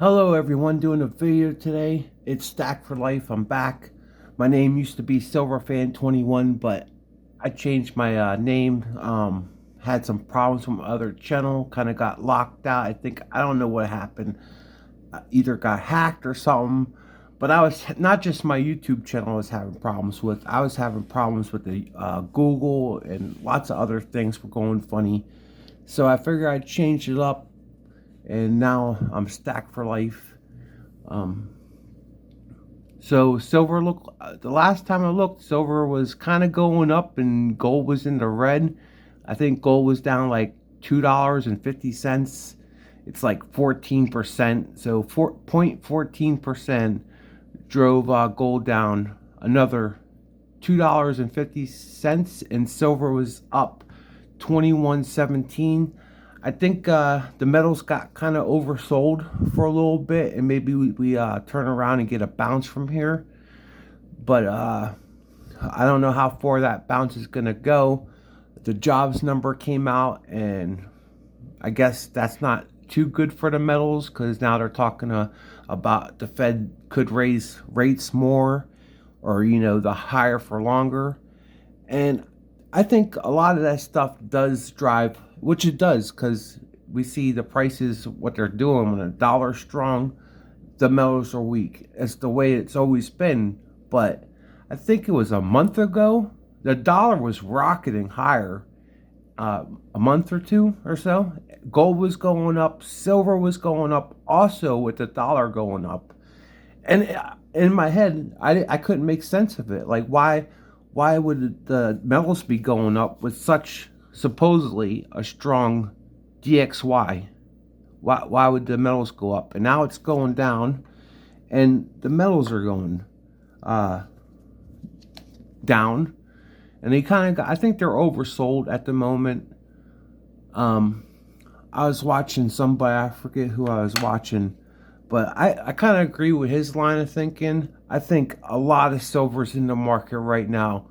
Hello everyone, doing a video today. It's Stack for Life. I'm back. My name used to be Silverfan21, but I changed my name. Had some problems with my other channel, kind of got locked out. I don't know what happened. Either got hacked or something. But I was not just my YouTube channel I was having problems with. I was having problems with the Google, and lots of other things were going funny. So I figured I'd change it up, and now I'm Stacked for Life. Um, so silver look. The last time I looked, silver was kind of going up, and gold was in the red. I think gold was down like $2.50. It's like 14%. So 4.14% drove gold down another $2.50, and silver was up 21.17. I think the metals got kind of oversold for a little bit, and maybe we turn around and get a bounce from here. But I don't know how far that bounce is going to go. The jobs number came out, and I guess that's not too good for the metals, because now they're talking about the Fed could raise rates more, or the higher for longer. And I think a lot of that stuff does drive, which it does, because we see the prices, what they're doing. When a dollar's strong, the metals are weak. It's the way it's always been. But I think it was a month ago, the dollar was rocketing higher. A month or two or so, gold was going up, silver was going up, also with the dollar going up. And in my head, I couldn't make sense of it. Like, why would the metals be going up with such supposedly a strong DXY? Why would the metals go up? And now it's going down, and the metals are going uh, down, and they kind of, I think they're oversold at the moment. Um, I was watching somebody, I forget who I was watching, but I kind of agree with his line of thinking. I think a lot of silver's in the market right now.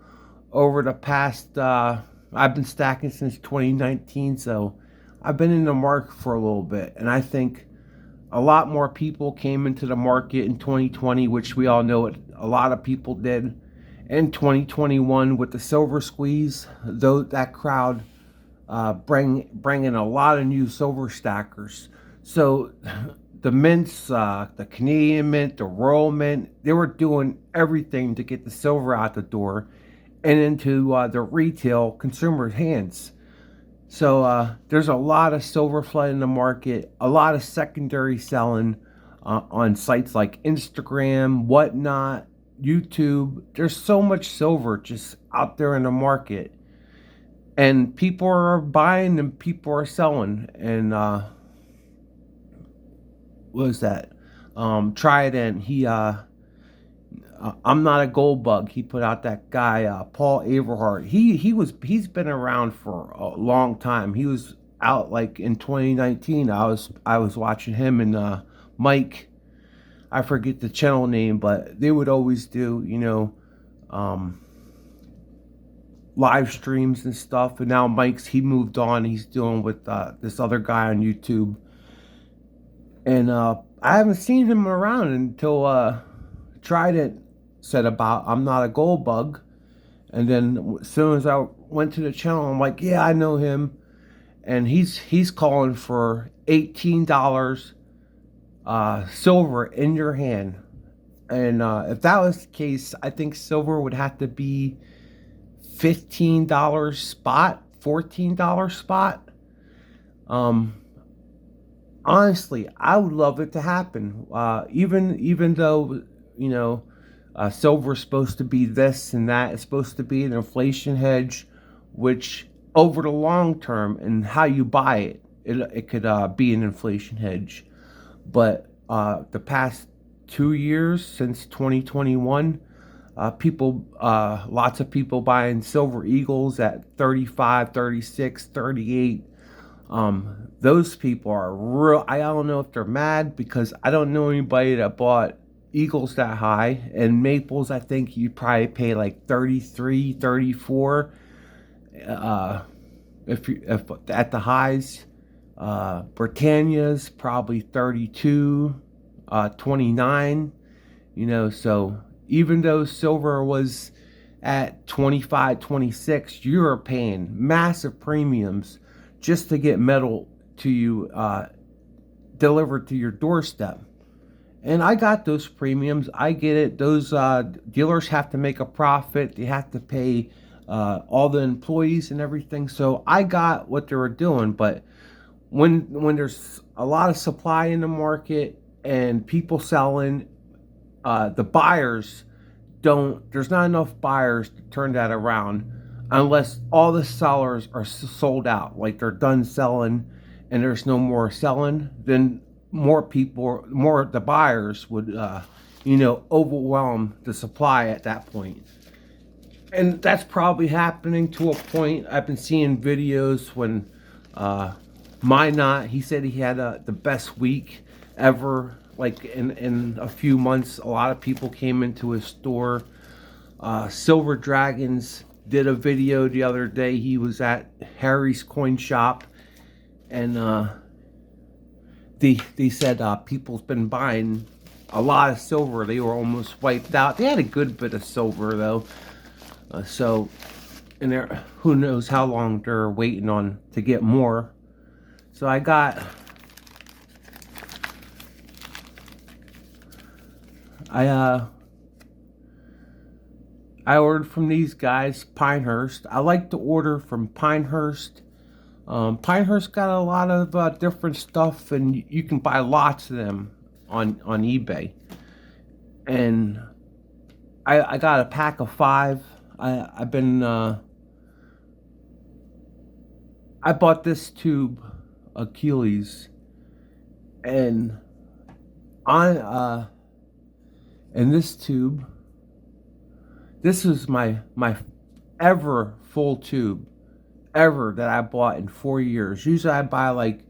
Over the past, I've been stacking since 2019, so I've been in the market for a little bit. And I think a lot more people came into the market in 2020, which we all know a lot of people did. In 2021, with the silver squeeze, though, that crowd bringing a lot of new silver stackers. So the mints, the Canadian Mint, the Royal Mint, they were doing everything to get the silver out the door and into the retail consumer's hands. So there's a lot of silver flood in the market, a lot of secondary selling on sites like Instagram, whatnot, YouTube. There's so much silver just out there in the market, and people are buying and people are selling. And what was that? Trident. I'm not a gold bug. He put out that guy, Paul Averhart. He's been around for a long time. He was out like in 2019. I was watching him and Mike. I forget the channel name, but they would always do um, live streams and stuff. And now he moved on. He's doing with this other guy on YouTube. And I haven't seen him around until Trident said about I'm not a gold bug. And then as soon as I went to the channel, I'm like, yeah, I know him. And he's calling for $18 silver in your hand. And if that was the case, I think silver would have to be $15 spot, $14 spot. Um, Honestly, I would love it to happen. Even though silver's supposed to be this and that, it's supposed to be an inflation hedge, which over the long term and how you buy it could be an inflation hedge. But the past 2 years since 2021, lots of people buying silver eagles at 35, 36, 38. Those people are real. I don't know if they're mad, because I don't know anybody that bought eagles that high. And maples, I think you probably pay like 33, 34. If at the highs. Britannia's probably 32. $29. So even though silver was at 25, 26, you are paying massive premiums just to get metal to you, delivered to your doorstep. And I got those premiums. I get it. Those dealers have to make a profit. They have to pay all the employees and everything. So I got what they were doing. But when there's a lot of supply in the market and people selling, the buyers don't. There's not enough buyers to turn that around unless all the sellers are sold out, like they're done selling, and there's no more selling. Then the buyers would, overwhelm the supply at that point. And that's probably happening to a point. I've been seeing videos when Minot, he said he had the best week ever. Like in a few months, a lot of people came into his store. Silver Dragons did a video the other day. He was at Harry's Coin Shop, and they said people's been buying a lot of silver. They were almost wiped out. They had a good bit of silver though. And there, who knows how long they're waiting on to get more. So I ordered from these guys, Pinehurst. I like to order from Pinehurst. Pinehurst got a lot of different stuff, and you can buy lots of them on eBay. And I got a pack of 5. I bought this tube, Achilles, and in this tube, this is my ever full tube ever that I bought in 4 years. Usually I buy like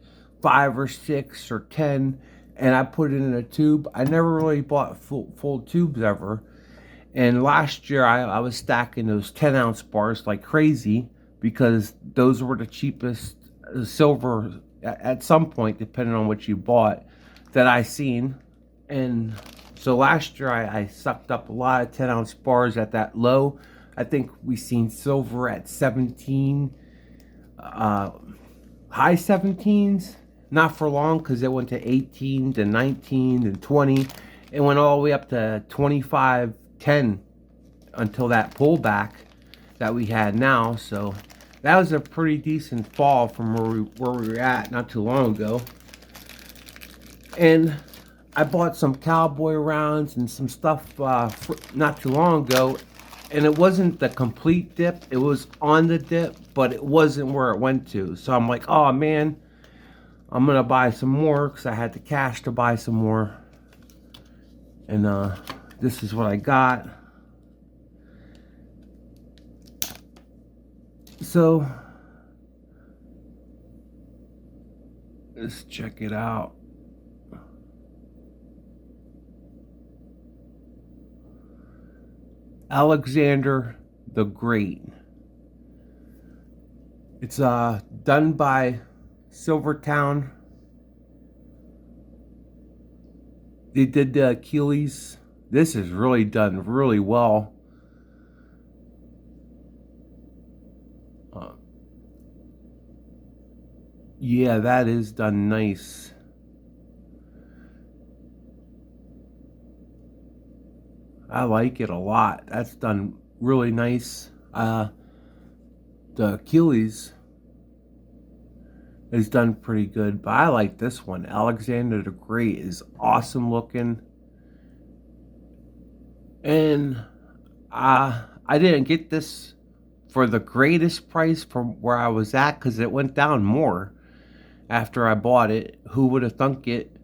5 or 6 or 10 and I put it in a tube. I never really bought full tubes ever. And last year I was stacking those 10-ounce bars like crazy because those were the cheapest silver at some point, depending on what you bought, that I seen. And so last year I sucked up a lot of 10-ounce bars at that low. I think we seen silver at 17, high 17s. Not for long, because it went to 18 to 19 and 20. It went all the way up to 25, 10 until that pullback that we had now. So that was a pretty decent fall from where we were at not too long ago. And I bought some cowboy rounds and some stuff not too long ago, and it wasn't the complete dip. It was on the dip, but it wasn't where it went to. So I'm like, oh man, I'm gonna buy some more because I had the cash to buy some more. And this is what I got. So let's check it out. Alexander the Great. It's done by Silvertown. They did the Achilles. This is really done really well. Yeah, that is done nice. I like it a lot. That's done really nice. The Achilles is done pretty good, but I like this one. Alexander the Great is awesome looking. And I didn't get this for the greatest price from where I was at because it went down more after I bought it. Who would have thunk it?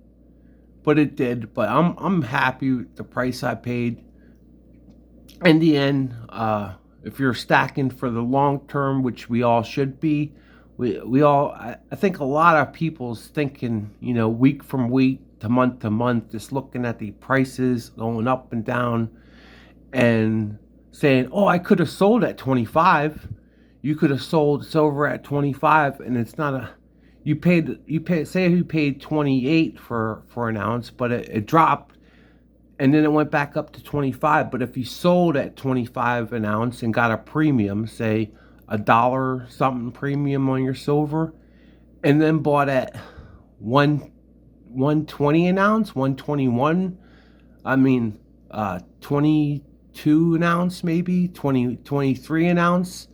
But it did. But I'm happy with the price I paid. In the end, if you're stacking for the long term, which we all should be, I think a lot of people's thinking, week from week to month, just looking at the prices going up and down and saying, oh, I could have sold at 25. You could have sold silver at 25, and it's not say you paid 28 for an ounce, but it dropped and then it went back up to 25. But if you sold at 25 an ounce and got a premium, say a dollar something premium on your silver, and then bought at 120 an ounce, 121, I mean 22 an ounce, maybe 23 an ounce,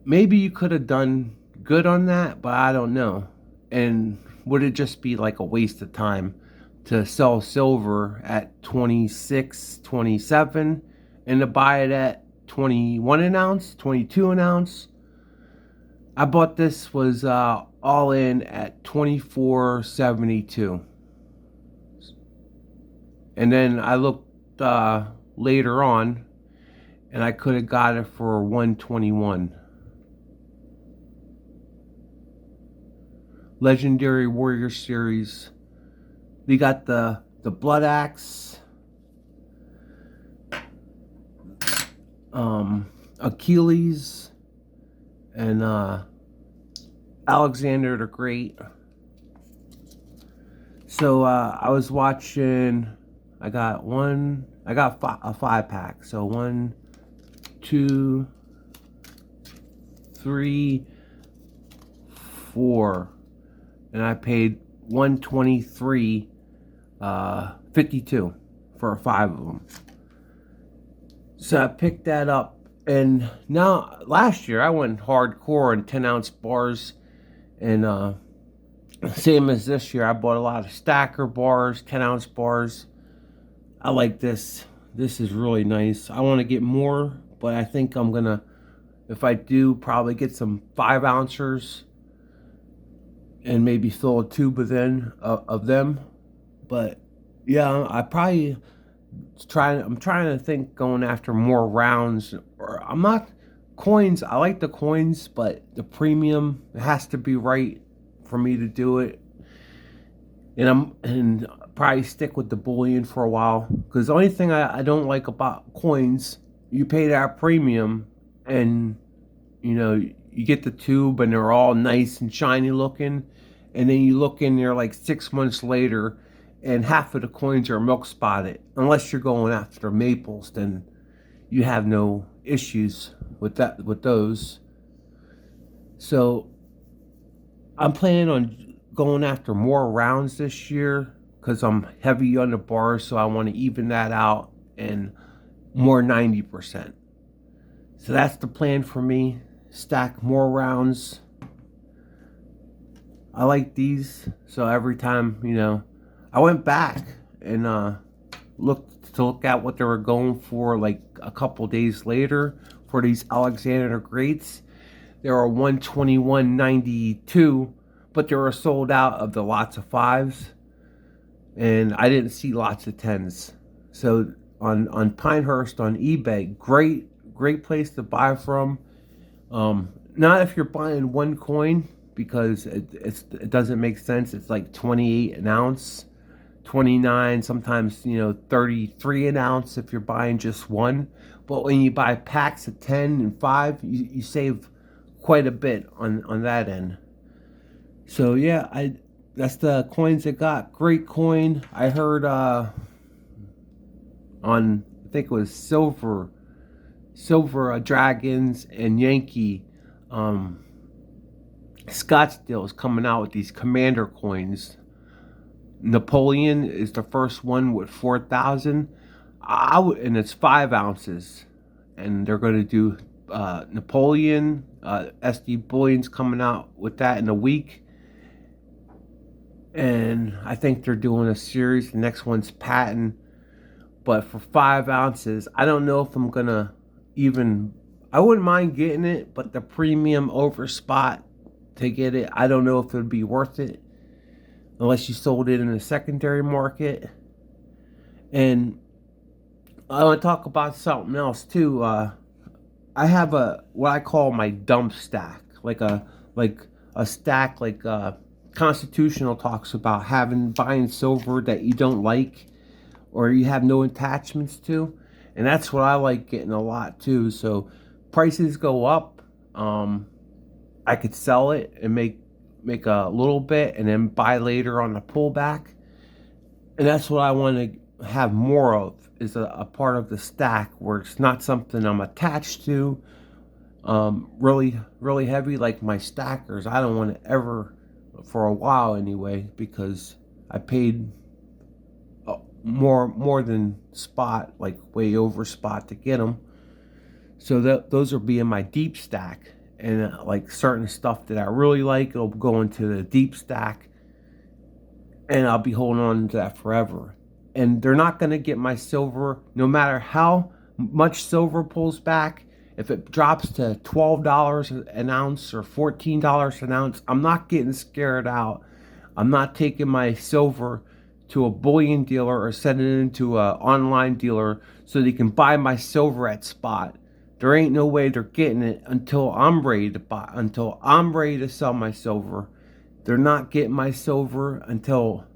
maybe you could have done good on that, but I don't know. And would it just be like a waste of time to sell silver at 26, 27, and to buy it at 21 an ounce, 22 an ounce? I bought this was all in at 24.72. And then I looked later on and I could have got it for 121. Legendary Warrior Series. We got the Blood Axe, Achilles, and Alexander the Great. So I was watching. I got a 5-pack. So 1, 2, 3, 4. And I paid 123.52 for 5 of them. So I picked that up, and now last year I went hardcore on 10-ounce bars, and same as this year, I bought a lot of stacker bars, 10-ounce bars. I like this. This is really nice. I want to get more, but I think I'm gonna, if I do, probably get some 5-ouncers. And maybe fill a tube within of them. But yeah, I'm trying to think going after more rounds. Or I'm not coins. I like the coins, but the premium, it has to be right for me to do it. And probably stick with the bullion for a while, because the only thing I don't like about coins, you pay that premium and you get the tube and they're all nice and shiny looking, and then you look in there like 6 months later and half of the coins are milk spotted. Unless you're going after maples, then you have no issues with those. So I'm planning on going after more rounds this year because I'm heavy on the bars, so I want to even that out and more 90%. So that's the plan for me. Stack more rounds. I like these, so every time, I went back and look at what they were going for like a couple days later for these Alexander the Greats. They were 121.92, but they were sold out of the lots of 5s, and I didn't see lots of 10s. So on Pinehurst on eBay, great place to buy from. Not if you're buying one coin, because it doesn't make sense. It's like 28 an ounce, 29, sometimes 33 an ounce if you're buying just one. But when you buy packs of 10 and 5, you save quite a bit on that end. So yeah, that's the coins I got. Great coin. I heard on, I think it was Silver Dragons and Yankee, Scottsdale is coming out with these Commander coins. Napoleon is the first one with 4,000. And it's 5 ounces. And they're going to do Napoleon. SD Bullion's coming out with that in a week. And I think they're doing a series. The next one's Patton. But for 5 ounces, I don't know if I'm going to I wouldn't mind getting it, but the premium over spot to get it, I don't know if it would be worth it unless you sold it in the secondary market. And I want to talk about something else too. I have what I call my dump stack, like a stack like Constitutional talks about buying silver that you don't like or you have no attachments to, and that's what I like getting a lot too. So prices go up, I could sell it and make make a little bit and then buy later on the pullback. And that's what I want to have more of, is a part of the stack where it's not something I'm attached to really heavy like my stackers. I don't want to ever, for a while anyway, because I paid more than spot, like way over spot, to get them. So those will be in my deep stack, and like certain stuff that I really like, it'll go into the deep stack, and I'll be holding on to that forever. And they're not going to get my silver, no matter how much silver pulls back. If it drops to $12 an ounce or $14 an ounce, I'm not getting scared out. I'm not taking my silver to a bullion dealer or sending it into an online dealer so they can buy my silver at spot. There ain't no way they're getting it until I'm ready to buy, until I'm ready to sell my silver. They're not getting my silver until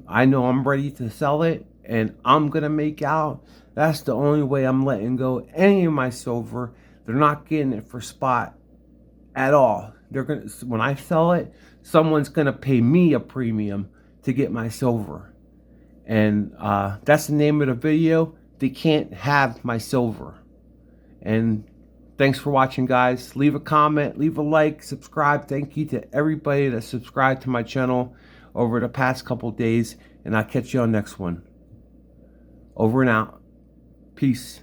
I know I'm ready to sell it and I'm gonna make out. That's the only way I'm letting go any of my silver. They're not getting it for spot at all. They're gonna, when I sell it, someone's gonna pay me a premium to get my silver. And that's the name of the video. They can't have my silver. And thanks for watching, guys. Leave a comment, leave a like, subscribe. Thank you to everybody that subscribed to my channel over the past couple days, and I'll catch you on next one. Over and out. Peace.